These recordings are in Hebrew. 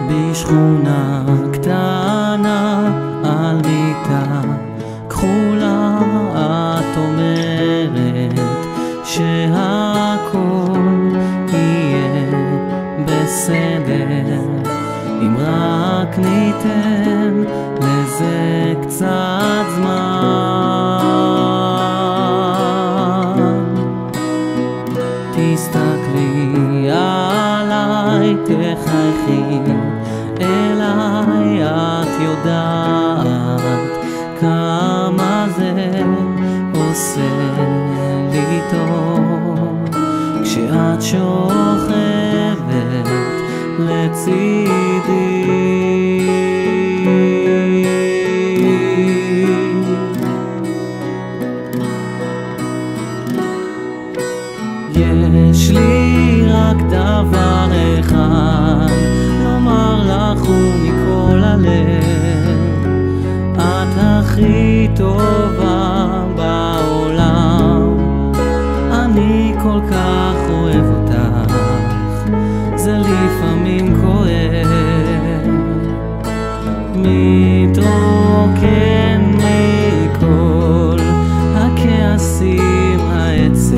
בשכונה קטנה על מיטה כחולה את אומרת שהכל יהיה בסדר אם רק ניתן לזה קצת זמן. תסתכלי עליי, תחייכי אליי, את יודעת כמה זה עושה לי טוב כשאת שוכבת לצידי. יש לי רק דבר אחד לומר לך ומכל הלב, את הכי טובה בעולם, אני כל כך אוהב אותך, זה לפעמים כואב, מתרוקן מכל הכעסים, העצב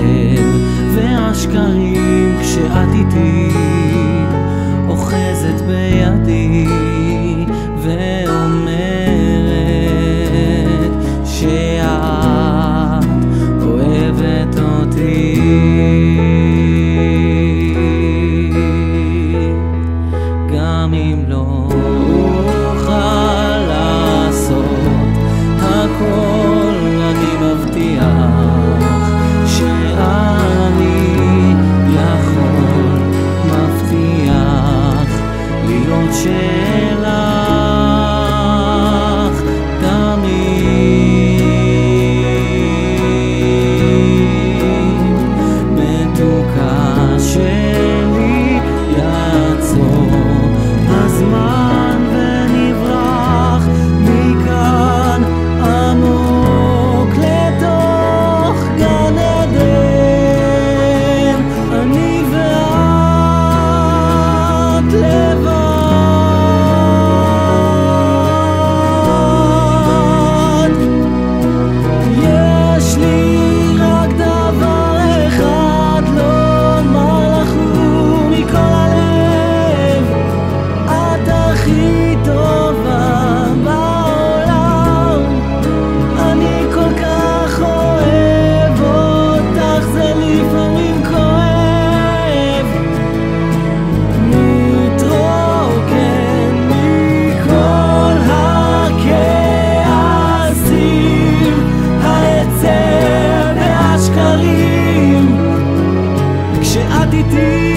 והשקרים כשאת איתי אוחזת בידי ואומרת שאת אוהבת אותי. גם אם לא אוכל לעשות הכל, אני מבטיח שאני יכול, מבטיח להיות שלך תמיד. מתוקה שלי, יעצור הזמן ונברח מכאן עמוק לתוך גן עדן, אני ואת לבד. יש לי רק דבר אחד לומר לך ומכל הלב, את הכי טובה בעולם, אני כל כך אוהב אותך, זה לפעמים כואב, מתרוקן מכל הכעסים, העצב והשקרים כשאת איתי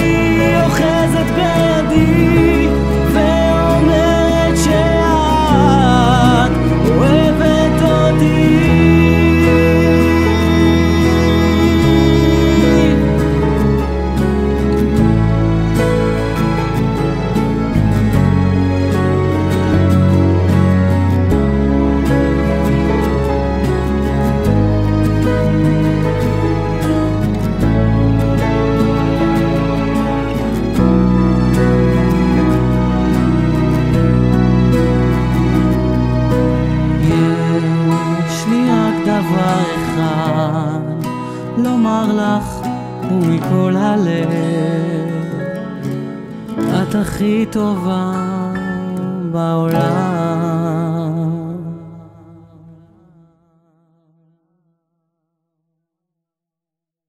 אוחזת בידי ואומרת שאת אוהבת אותי. יש לי רק דבר אחד לומר לך ומכל הלב, את הכי טובה בעולם.